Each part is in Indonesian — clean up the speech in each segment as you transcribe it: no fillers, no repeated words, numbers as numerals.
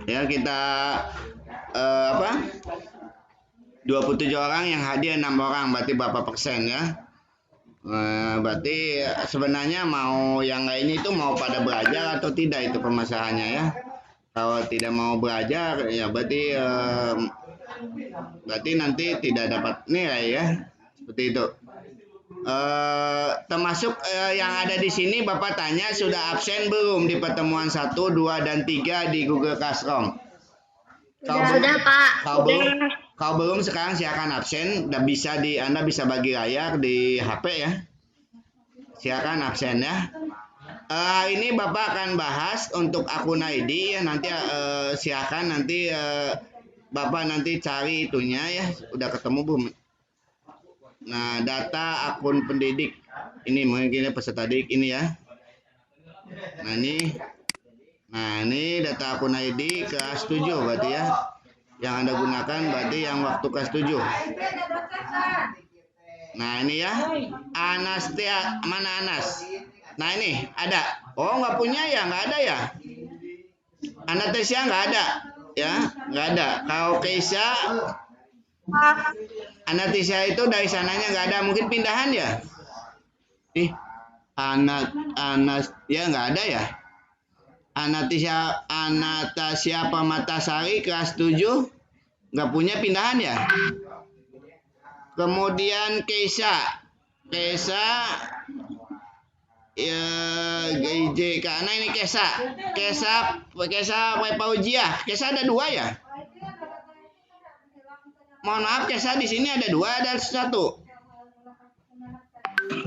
Ya, kita apa? 27 orang yang hadir 6 orang, berarti berapa persen ya? Berarti sebenarnya mau yang lainnya itu mau pada belajar atau tidak, itu permasalahannya ya. Kalau tidak mau belajar ya berarti nanti tidak dapat nilai ya, seperti itu. Termasuk yang ada di sini Bapak tanya sudah absen belum di pertemuan 1, 2, dan 3 di Google Classroom. Sudah Pak. Kalau belum sekarang silakan absen, dan Anda bisa bagi layar di HP ya. Silakan absen ya. Hari ini Bapak akan bahas untuk akun ID ya, nanti silakan nanti Bapak nanti cari itunya ya, udah ketemu belum? Nah, data akun pendidik ini mungkin peserta didik ini ya. Nah ini data akun ID kelas 7 berarti ya, yang Anda gunakan berarti yang waktu kelas 7. Nah ini ya, Anastia, mana Anas? Nah ini ada. Oh nggak punya ya, nggak ada ya. Anastasia nggak ada ya, nggak ada. Kalau Keisha, Anastasia itu dari sananya nggak ada, mungkin pindahan ya. Anas ya nggak ada ya. Anastasia Pamatasari kelas 7 nggak punya pindahan ya. Kemudian Keisha ya GJ karena ini Kesa Paujiah. Kesa ada 2 ya. Mohon maaf, Kesa di sini ada 2, ada 1.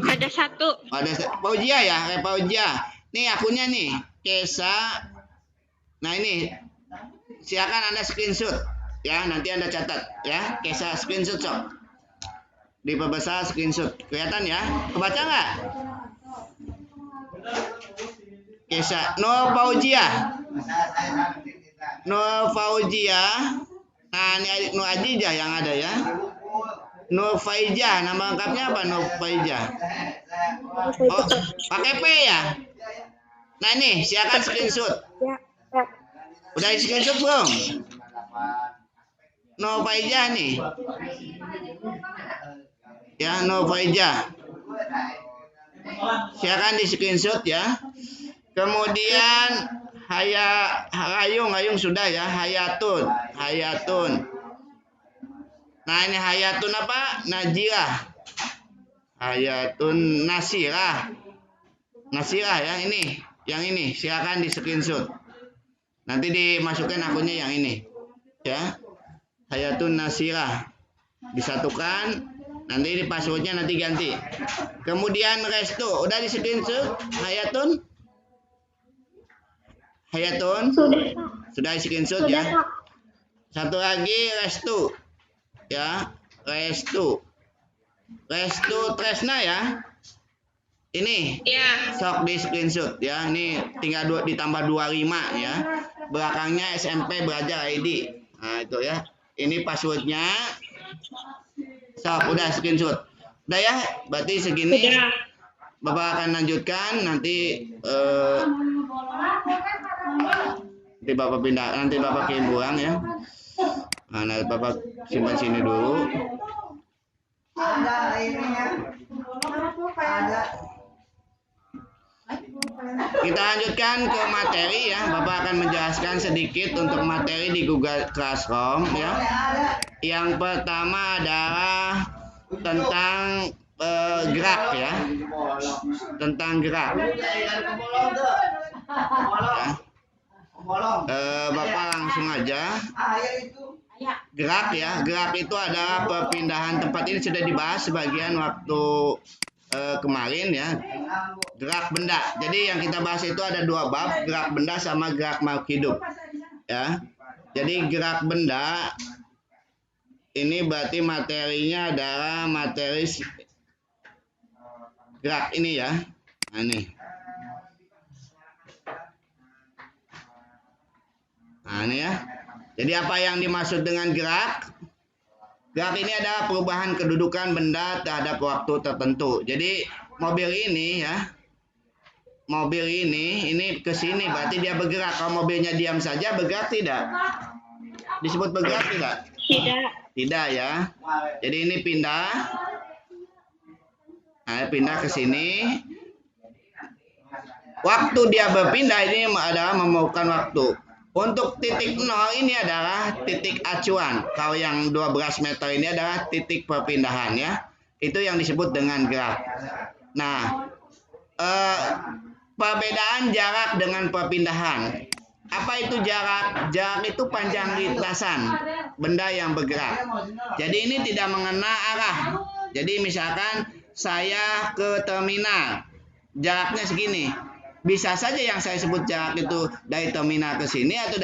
Ada 1. Ada Paujiah ya, Paujiah. Nih akunnya nih, Kesa. Nah ini, silakan Anda screenshot ya, nanti Anda catat ya, Kesa screenshot sok. Diperbesar screenshot, kelihatan ya, kebaca nggak? Kesa, No Fauzia. Nah ini No Ajijah yang ada ya. No Faijah, nama lengkapnya apa? No Faijah. Oh, pakai P ya. Nah ini, silakan screenshot. Udah di screenshot belum? No Faijah nih. Ya, No Faijah. Silakan di screenshot ya. Kemudian Hayung sudah ya, Hayatun. Nah ini Hayatun apa? Najirah. Hayatun Nasirah ya, ini. Yang ini silakan di screenshot. Nanti dimasukkan akunnya yang ini. Ya. Hayatun Nasirah. Disatukan, nanti di passwordnya nanti ganti. Kemudian Restu, udah di screenshot Hayatun? Sudah di screenshot ya. Satu lagi Restu. Ya, Restu Tresna ya. Ini sok di screenshot ya. Ini tinggal ditambah 25 ya. Belakangnya SMP Belajar ID. Nah itu ya. Ini passwordnya. Sok udah screenshot. Udah ya. Berarti segini. Bapak akan lanjutkan nanti. Nanti Bapak pindah. Nanti Bapak kirim pulang ya. Nah, Bapak simpan sini dulu. Kita lanjutkan ke materi ya. Bapak akan menjelaskan sedikit untuk materi di Google Classroom ya. Yang pertama adalah tentang gerak ya. Tentang gerak. Ya. Bapak langsung aja. Gerak ya. Gerak itu adalah perpindahan tempat, ini sudah dibahas sebagian waktu kemarin ya. Gerak benda. Jadi yang kita bahas itu ada 2 bab, gerak benda sama gerak makhluk hidup. Ya. Jadi gerak benda ini berarti materinya adalah materi gerak ini ya. Nah, ini. Nah, ini ya. Jadi apa yang dimaksud dengan gerak? Gerak ini adalah perubahan kedudukan benda terhadap waktu tertentu. Jadi mobil ini ya, mobil ini ke sini berarti dia bergerak. Kalau mobilnya diam saja bergerak tidak? Disebut bergerak tidak? Tidak. Tidak ya. Jadi ini pindah. Nah, pindah ke sini. Waktu dia berpindah ini adalah memerlukan waktu. Untuk titik 0 ini adalah titik acuan. Kalau yang 12 meter ini adalah titik perpindahan ya. Itu yang disebut dengan gerak. Nah, perbedaan jarak dengan perpindahan. Apa itu jarak? Jarak itu panjang lintasan benda yang bergerak. Jadi ini tidak mengena arah. Jadi misalkan saya ke terminal, jaraknya segini. Bisa saja yang saya sebut jarak itu dari terminal ke sini atau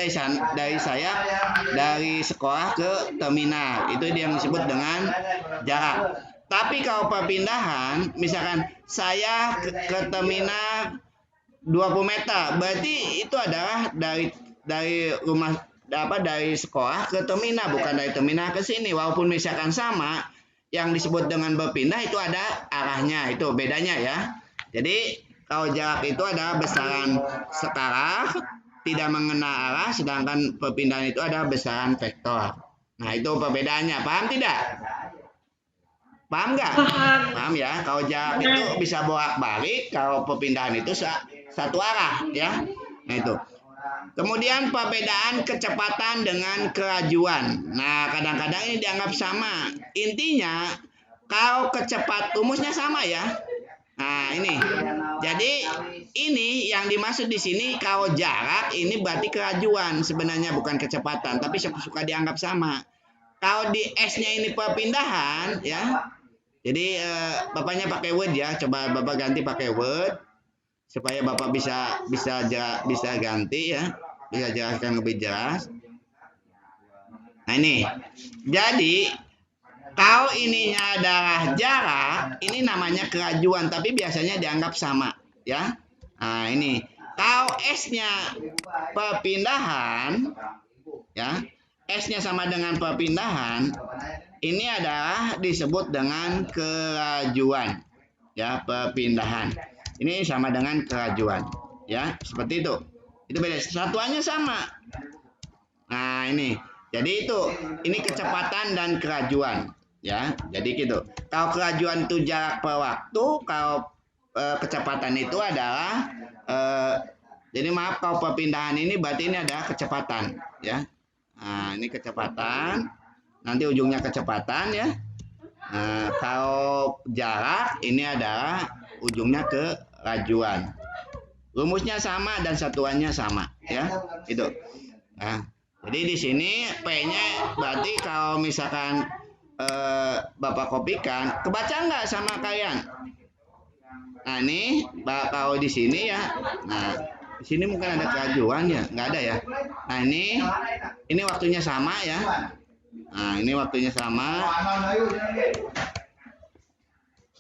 dari sekolah ke terminal. Itu yang disebut dengan jarak. Tapi kalau perpindahan, misalkan saya ke terminal 20 meter, berarti itu adalah dari rumah dari sekolah ke terminal, bukan dari terminal ke sini. Walaupun misalkan sama, yang disebut dengan berpindah itu ada arahnya, itu bedanya ya. Jadi kalau jarak itu adalah besaran skala, tidak mengena arah, sedangkan perpindahan itu adalah besaran vektor. Nah itu perbedaannya, paham tidak? Paham nggak? Paham ya. Kalau jarak itu bisa bolak-balik, kalau perpindahan itu satu arah ya. Nah itu. Kemudian perbedaan kecepatan dengan kelajuan. Nah kadang-kadang ini dianggap sama. Intinya kalau rumusnya sama ya. Nah ini. Jadi ini yang dimaksud di sini kalau jarak ini berarti kelajuan, sebenarnya bukan kecepatan, tapi suka dianggap sama. Kalau di S-nya ini perpindahan ya. Jadi bapaknya pakai Word ya, coba bapak ganti pakai Word supaya bapak bisa ganti ya, bisa jelaskan lebih jelas. Nah ini, jadi kalau ininya adalah jarak, ini namanya kelajuan, tapi biasanya dianggap sama ya. Nah ini, kalau S-nya perpindahan ya, S-nya sama dengan perpindahan. Ini adalah disebut dengan kelajuan, ya perpindahan. Ini sama dengan kelajuan, ya seperti itu. Itu beda. Satuannya sama. Nah ini, jadi ini kecepatan dan kelajuan, ya. Jadi gitu. Kalau kelajuan itu jarak per waktu, kalau kecepatan itu adalah, jadi maaf kalau perpindahan ini berarti ini adalah kecepatan, ya. Nah ini kecepatan. Nanti ujungnya kecepatan ya. Nah, kalau jarak ini adalah ujungnya kelajuan. Rumusnya sama dan satuannya sama ya. Itu. Nah, jadi di sini P-nya berarti kalau misalkan Bapak kopikan, kebaca nggak sama kalian? Nah, ini kalau di sini ya. Nah, di sini mungkin ada kelajuan ya, nggak ada ya. Nah, ini waktunya sama ya. Nah, ini waktunya sama.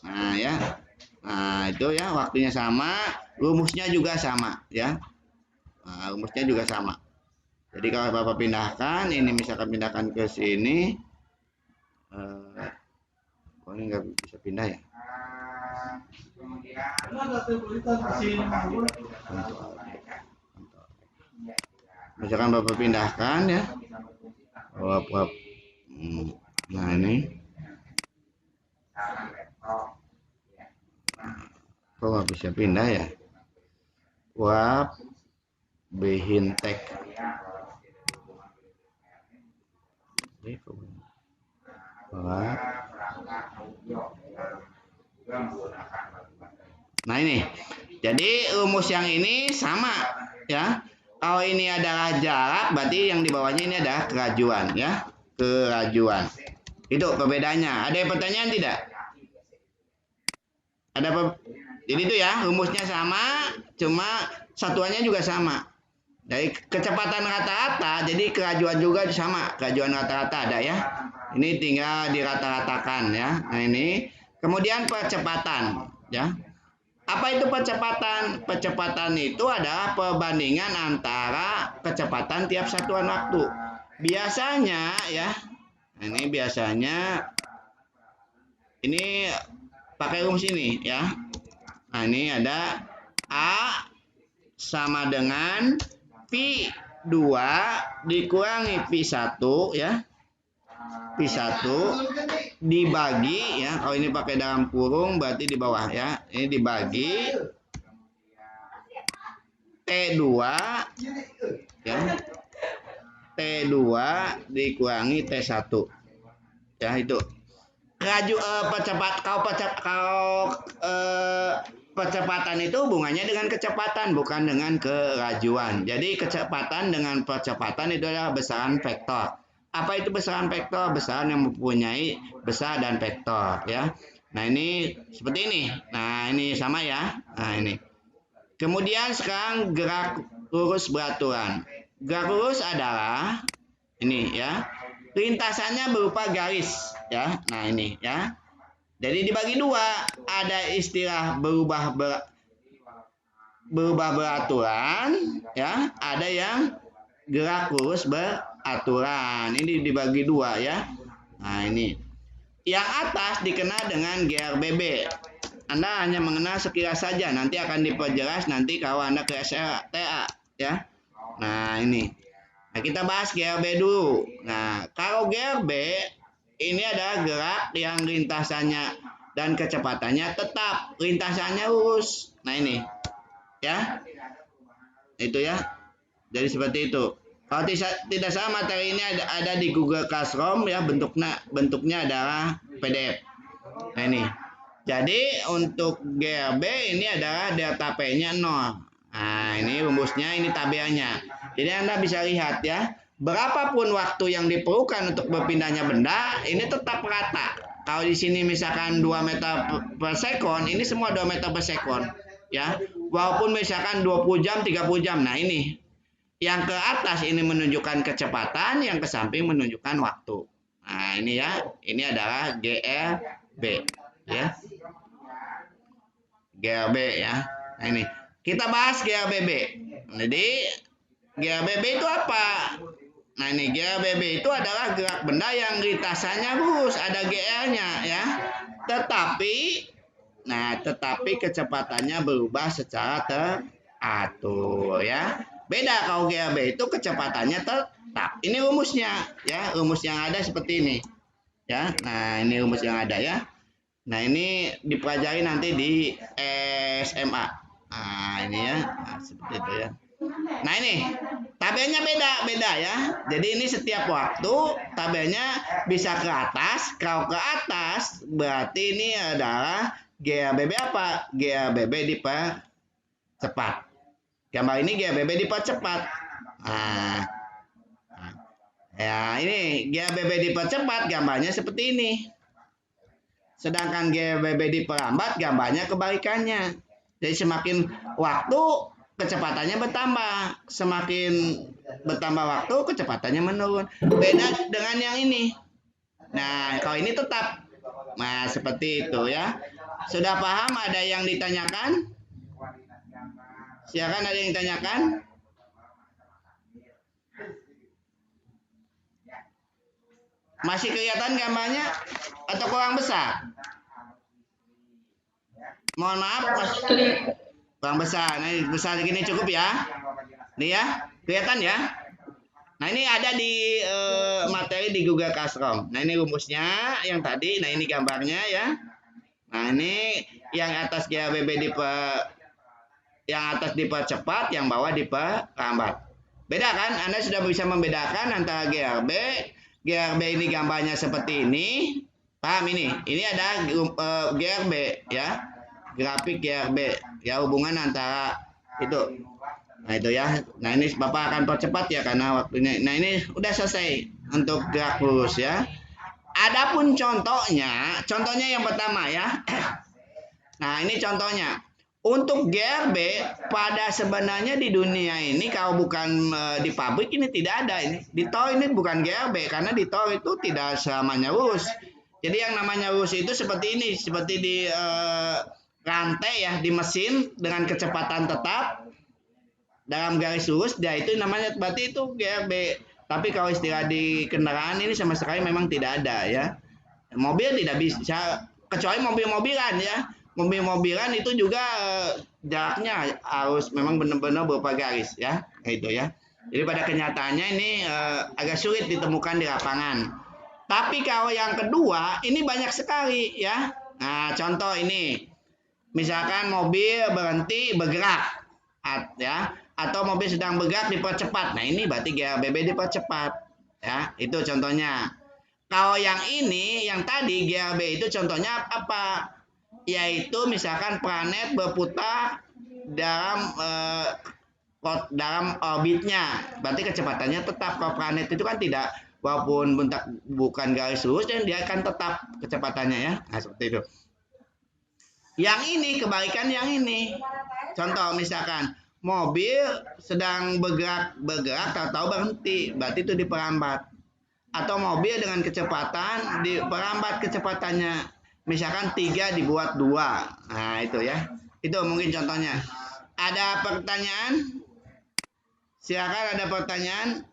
Nah, ya. Nah, itu ya waktunya sama, rumusnya juga sama, ya. Nah, rumusnya juga sama. Jadi kalau Bapak pindahkan, ini misalkan pindahkan ke sini. Oh, ini nggak bisa pindah ya. Misalkan Bapak pindahkan ya. Nah ini kok nggak bisa pindah ya. Wap behintek. Nah ini, jadi rumus yang ini sama ya. Kalau ini adalah jarak, berarti yang di bawahnya ini adalah kelajuan ya. Kelajuan. Itu perbedaannya. Ada pertanyaan tidak? Jadi itu ya, rumusnya sama, cuma satuannya juga sama. Dari kecepatan rata-rata, jadi kelajuan juga sama. Kelajuan rata-rata ada ya. Ini tinggal dirata-ratakan ya. Nah ini. Kemudian percepatan ya. Apa itu percepatan? Percepatan itu adalah perbandingan antara kecepatan tiap satuan waktu. Biasanya ya, ini biasanya ini pakai rumus ini ya. Nah ini ada A sama dengan pi 2 dikurangi pi 1 ya. Pi 1 dibagi ya. Kalau ini pakai dalam kurung berarti di bawah ya. Ini dibagi T2 ya. T2 dikurangi T1. Ya itu. Percepatan itu hubungannya dengan kecepatan, bukan dengan kerajuan. Jadi kecepatan dengan percepatan itu adalah besaran vektor. Apa itu besaran vektor? Besaran yang mempunyai besar dan vektor ya. Nah ini seperti ini. Nah ini sama ya. Nah ini. Kemudian sekarang gerak lurus beraturan. Gerak lurus adalah ini ya. Lintasannya berupa garis ya. Nah ini ya. Jadi dibagi dua, ada istilah berubah beraturan ya, ada yang gerak lurus beraturan. Ini dibagi dua ya. Nah ini. Yang atas dikenal dengan GRBB. Anda hanya mengenal sekilas saja, nanti akan diperjelas nanti kalau Anda ke SLTA ya. Nah ini. Nah, kita bahas GRB dulu. Nah, kalau GRB ini adalah gerak yang lintasannya dan kecepatannya tetap, lintasannya lurus. Nah ini, ya, itu ya. Jadi seperti itu. Kalau tidak salah materi ini ada di Google Classroom ya, bentuknya adalah PDF. Nah ini. Jadi untuk GRB ini adalah delta P-nya 0. Nah ini rumusnya, ini tabelnya. Jadi Anda bisa lihat ya, berapapun waktu yang diperlukan untuk berpindahnya benda, ini tetap rata. Kalau di sini misalkan 2 meter per sekon, ini semua 2 meter per sekon. Ya, walaupun misalkan 20 jam, 30 jam. Nah ini, yang ke atas ini menunjukkan kecepatan, yang ke samping menunjukkan waktu. Nah ini ya, ini adalah GRB. Ya, GRB ya. Nah ini, kita bahas GRBB. Jadi GRBB itu apa? Nah ini GRBB itu adalah gerak benda yang lintasannya lurus, ada GR-nya ya. Tetapi kecepatannya berubah secara teratur ya. Beda kalau GRB itu kecepatannya tetap. Ini rumusnya ya, rumus yang ada seperti ini. Ya. Nah, ini rumus yang ada ya. Nah, ini dipelajari nanti di SMA. Nah, ini ya. Nah, seperti itu ya. Nah ini tabelnya beda ya. Jadi ini setiap waktu tabelnya bisa ke atas. Kalau ke atas berarti ini adalah GRBB apa? GRBB dipercepat. Gambar ini GRBB dipercepat. Nah, ya ini GRBB dipercepat, gambarnya seperti ini. Sedangkan GRBB diperlambat, gambarnya kebalikannya. Jadi semakin waktu kecepatannya bertambah, semakin bertambah waktu kecepatannya menurun. Beda dengan yang ini. Nah, kalau ini tetap. Nah, seperti itu ya. Sudah paham? Ada yang ditanyakan? Silakan, ada yang ditanyakan? Masih kelihatan gambarnya atau kurang besar? Mohon maaf, kurang besar. Nah, besar segini cukup ya. Nih ya, kelihatan ya. Nah, ini ada di materi di Google Classroom. Nah, ini rumusnya yang tadi. Nah, ini gambarnya ya. Nah, ini yang atas GRBB yang atas dipercepat, yang bawah diperlambat. Beda kan? Anda sudah bisa membedakan antara GRB. GRB ini gambarnya seperti ini. Paham ini? Ini ada GRB ya. Grafik GRB ya, hubungan antara itu. Nah itu ya. Nah ini Bapak akan percepat ya karena waktunya. Nah ini udah selesai untuk gerak lurus ya. Adapun contohnya yang pertama ya. Nah ini contohnya. Untuk GRB pada sebenarnya di dunia ini kalau bukan di pabrik ini tidak ada ini. Di tol ini bukan GRB karena di tol itu tidak selamanya lurus. Jadi yang namanya lurus itu seperti ini, seperti di rantai ya, di mesin dengan kecepatan tetap dalam garis lurus, dia itu namanya berarti itu GRB. Tapi kalau istilah di kendaraan ini sama sekali memang tidak ada ya. Mobil tidak bisa, kecuali mobil-mobilan ya. mobil-mobilan itu juga jaraknya harus memang benar-benar berupa garis ya, itu ya. Jadi pada kenyataannya ini agak sulit ditemukan di lapangan. Tapi kalau yang kedua ini banyak sekali ya. Nah, contoh ini. Misalkan mobil berhenti bergerak ya, atau mobil sedang bergerak dipercepat. Nah, ini berarti GRBB dipercepat ya. Itu contohnya. Kalau yang ini, yang tadi GRB itu contohnya apa? Yaitu misalkan planet berputar dalam orbitnya. Berarti kecepatannya tetap. Kalau planet itu kan tidak, walaupun bukan garis lurus, dan dia akan tetap kecepatannya ya. Nah, seperti itu. Yang ini kebalikan yang ini. Contoh misalkan mobil sedang bergerak tahu-tahu berhenti, berarti itu diperambat. Atau mobil dengan kecepatan diperambat kecepatannya. Misalkan 3 dibuat 2. Nah, itu ya. Itu mungkin contohnya. Ada pertanyaan? Silakan, ada pertanyaan?